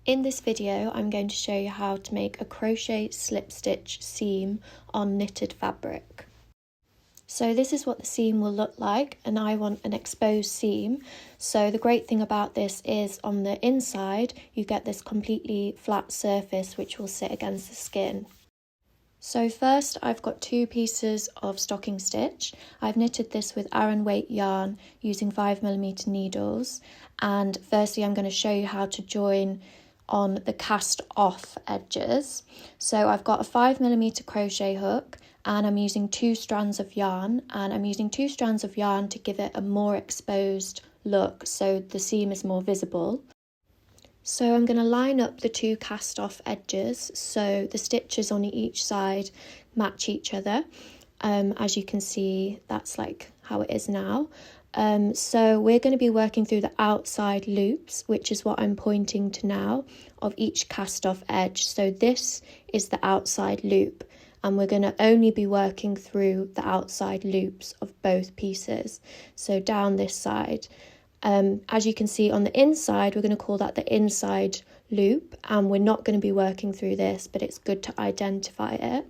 In this video, I'm going to show you how to make a crochet slip stitch seam on knitted fabric. So this is what the seam will look like, and I want an exposed seam. So the great thing about this is on the inside, you get this completely flat surface which will sit against the skin. So first I've got 2 pieces of stocking stitch. I've knitted this with aran weight yarn using 5mm needles, and firstly I'm going to show you how to join on the cast off edges. So I've got a 5mm crochet hook and I'm using 2 strands of yarn, and I'm using 2 strands of yarn to give it a more exposed look so the seam is more visible. So I'm going to line up the 2 cast off edges so the stitches on each side match each other. As you can see, that's like how it is now. So we're going to be working through the outside loops, which is what I'm pointing to now, of each cast off edge. So this is the outside loop, and we're going to only be working through the outside loops of both pieces. So down this side. As you can see on the inside, we're going to call that the inside loop, and we're not going to be working through this, but it's good to identify it.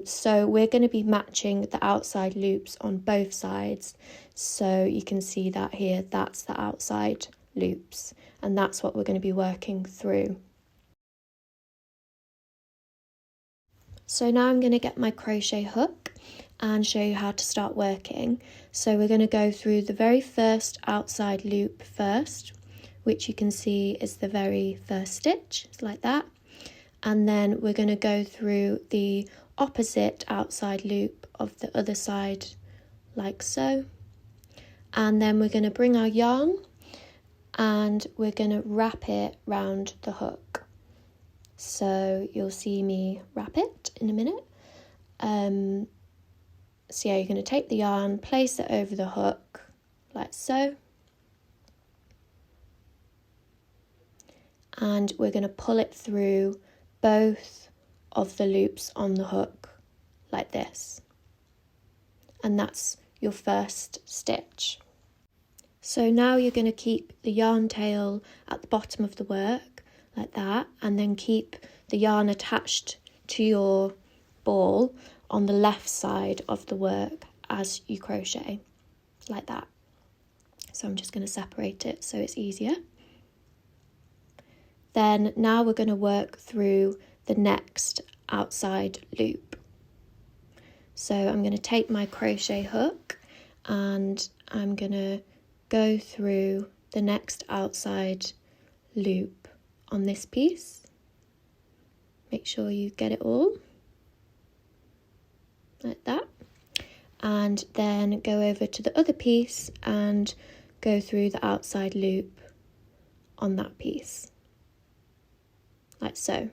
So we're going to be matching the outside loops on both sides. So you can see that here, that's the outside loops, and that's what we're going to be working through. So now I'm going to get my crochet hook and show you how to start working. So we're going to go through the very first outside loop first, which you can see is the very first stitch, it's like that. And then we're going to go through the opposite outside loop of the other side, like so. And then we're going to bring our yarn and we're going to wrap it round the hook. So you'll see me wrap it in a minute. So yeah, you're going to take the yarn, place it over the hook, like so. And we're going to pull it through both of the loops on the hook, like this. And that's your first stitch. So now you're going to keep the yarn tail at the bottom of the work, like that, and then keep the yarn attached to your ball on the left side of the work as you crochet, like that. So I'm just going to separate it so it's easier. Then now we're going to work through the next outside loop. So I'm going to take my crochet hook and I'm going to go through the next outside loop on this piece. Make sure you get it all, like that. And then go over to the other piece and go through the outside loop on that piece, like so.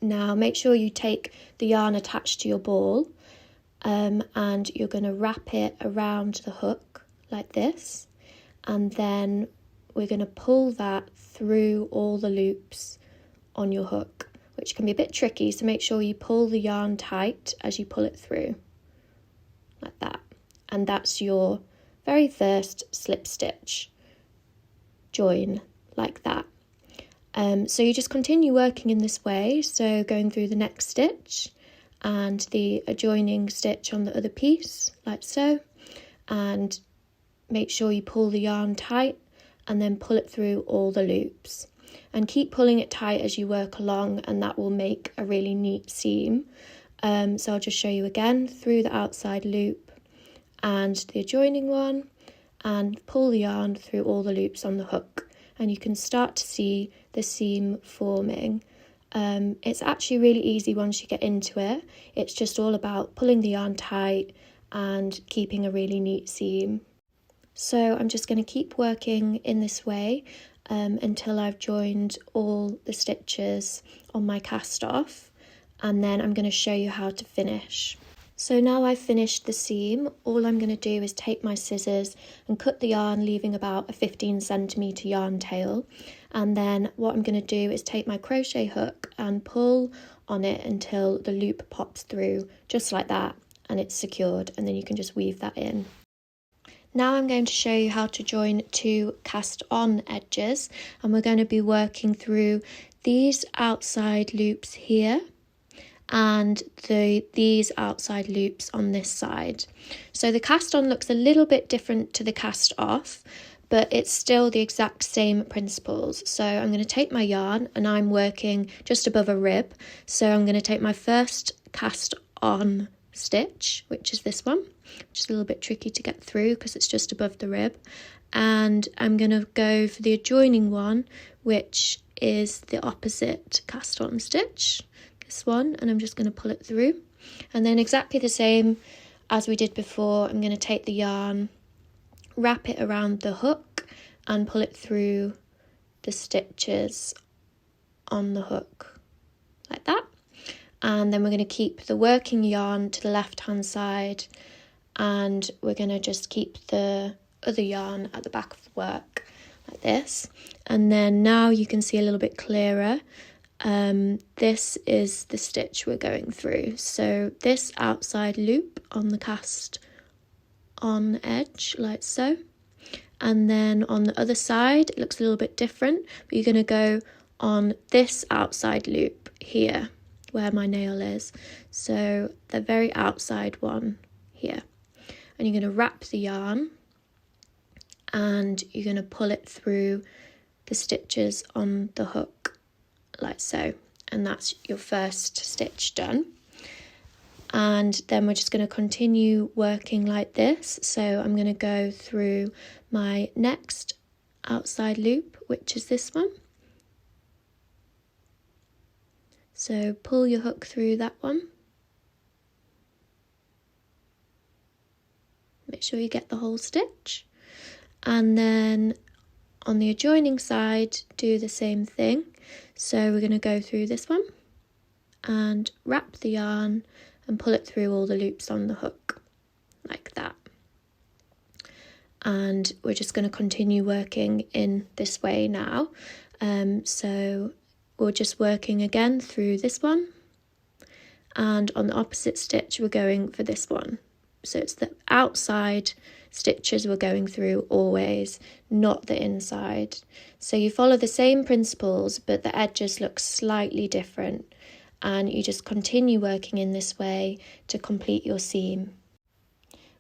Now make sure you take the yarn attached to your ball and you're going to wrap it around the hook like this, and then we're going to pull that through all the loops on your hook, which can be a bit tricky, so make sure you pull the yarn tight as you pull it through, like that. And that's your very first slip stitch join, like that. So you just continue working in this way, so going through the next stitch and the adjoining stitch on the other piece, like so, and make sure you pull the yarn tight and then pull it through all the loops. And keep pulling it tight as you work along, and that will make a really neat seam. So I'll just show you again, through the outside loop and the adjoining one, and pull the yarn through all the loops on the hook. And you can start to see the seam forming. It's actually really easy once you get into it. It's just all about pulling the yarn tight and keeping a really neat seam. So I'm just going to keep working in this way until I've joined all the stitches on my cast off, and then I'm going to show you how to finish. So now I've finished the seam, all I'm going to do is take my scissors and cut the yarn, leaving about a 15cm yarn tail. And then what I'm going to do is take my crochet hook and pull on it until the loop pops through, just like that, and it's secured, and then you can just weave that in. Now I'm going to show you how to join two cast on edges, and we're going to be working through these outside loops here and these outside loops on this side. So the cast on looks a little bit different to the cast off, but it's still the exact same principles. So I'm going to take my yarn and I'm working just above a rib. So I'm going to take my first cast on stitch, which is this one, which is a little bit tricky to get through because it's just above the rib. And I'm going to go for the adjoining one, which is the opposite cast on stitch, this one, and I'm just going to pull it through. And then exactly the same as we did before, I'm going to take the yarn, wrap it around the hook and pull it through the stitches on the hook like that. And then we're going to keep the working yarn to the left hand side, and we're going to just keep the other yarn at the back of the work like this. And then now you can see a little bit clearer. This is the stitch we're going through. So this outside loop on the cast on edge like so, and then on the other side it looks a little bit different, but you're going to go on this outside loop here where my nail is, so the very outside one here, and you're going to wrap the yarn and you're going to pull it through the stitches on the hook like so, and that's your first stitch done. And then we're just going to continue working like this. So I'm going to go through my next outside loop, which is this one. So pull your hook through that one. Make sure you get the whole stitch. And then on the adjoining side, do the same thing. So we're going to go through this one and wrap the yarn and pull it through all the loops on the hook like that. And we're just going to continue working in this way now. So we're just working again through this one, and on the opposite stitch we're going for this one. So it's the outside stitches we're going through always, not the inside. So you follow the same principles, but the edges look slightly different, and you just continue working in this way to complete your seam.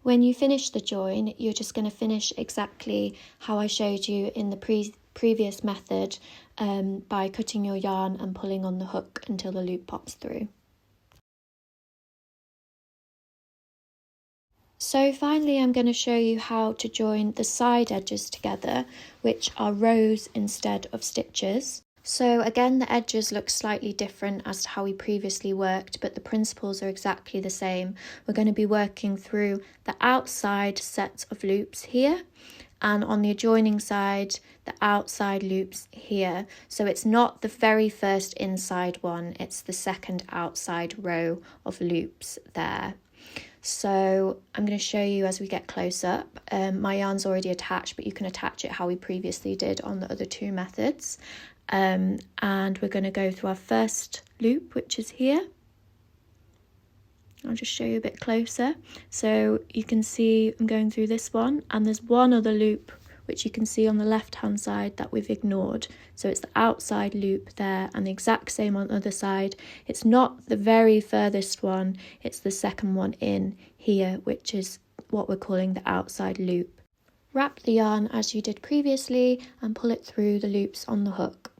When you finish the join, you're just going to finish exactly how I showed you in the previous method, by cutting your yarn and pulling on the hook until the loop pops through. So finally I'm going to show you how to join the side edges together, which are rows instead of stitches. So again, the edges look slightly different as to how we previously worked, but the principles are exactly the same. We're going to be working through the outside set of loops here, and on the adjoining side, the outside loops here. So it's not the very first inside one, it's the second outside row of loops there. So I'm going to show you as we get close up. My yarn's already attached, but you can attach it how we previously did on the other two methods. And we're going to go through our first loop, which is here. I'll just show you a bit closer. So you can see I'm going through this one, and there's one other loop which you can see on the left hand side that we've ignored. So it's the outside loop there, and the exact same on the other side. It's not the very furthest one, it's the second one in here, which is what we're calling the outside loop. Wrap the yarn as you did previously and pull it through the loops on the hook.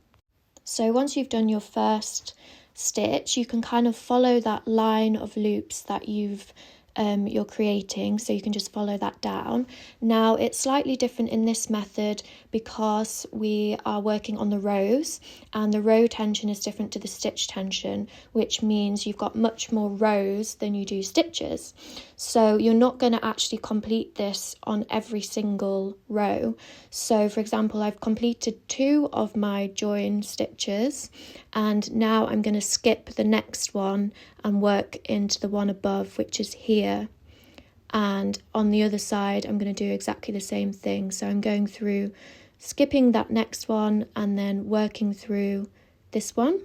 So once you've done your first stitch, you can kind of follow that line of loops that you're creating, so you can just follow that down. Now it's slightly different in this method because we are working on the rows, and the row tension is different to the stitch tension, which means you've got much more rows than you do stitches. So you're not going to actually complete this on every single row. So for example, I've completed 2 of my join stitches, and now I'm going to skip the next one and work into the one above, which is here. And on the other side I'm going to do exactly the same thing. So I'm going through, skipping that next one and then working through this one,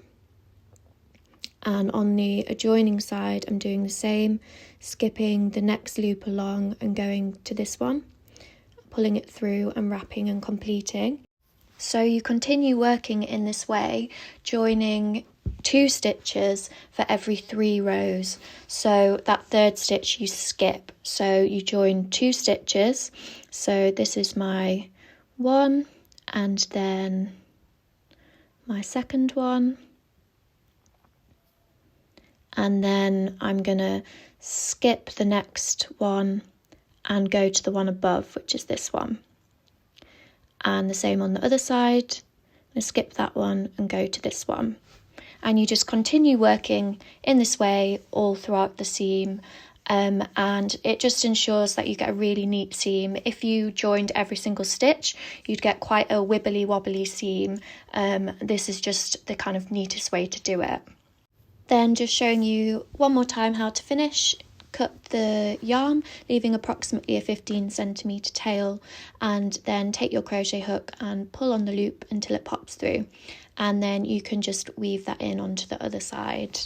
and on the adjoining side I'm doing the same, skipping the next loop along and going to this one, pulling it through and wrapping and completing. So you continue working in this way, joining 2 stitches for every 3 rows. So that 3rd stitch you skip, so you join 2 stitches. So this is my 1 and then my 2nd one, and then I'm gonna skip the next one and go to the one above, which is this one, and the same on the other side. I'm gonna skip that one and go to this one, and you just continue working in this way all throughout the seam. And it just ensures that you get a really neat seam. If you joined every single stitch, you'd get quite a wibbly wobbly seam. This is just the kind of neatest way to do it. Then just showing you one more time how to finish. Cut the yarn, leaving approximately a 15cm tail, and then take your crochet hook and pull on the loop until it pops through, and then you can just weave that in onto the other side.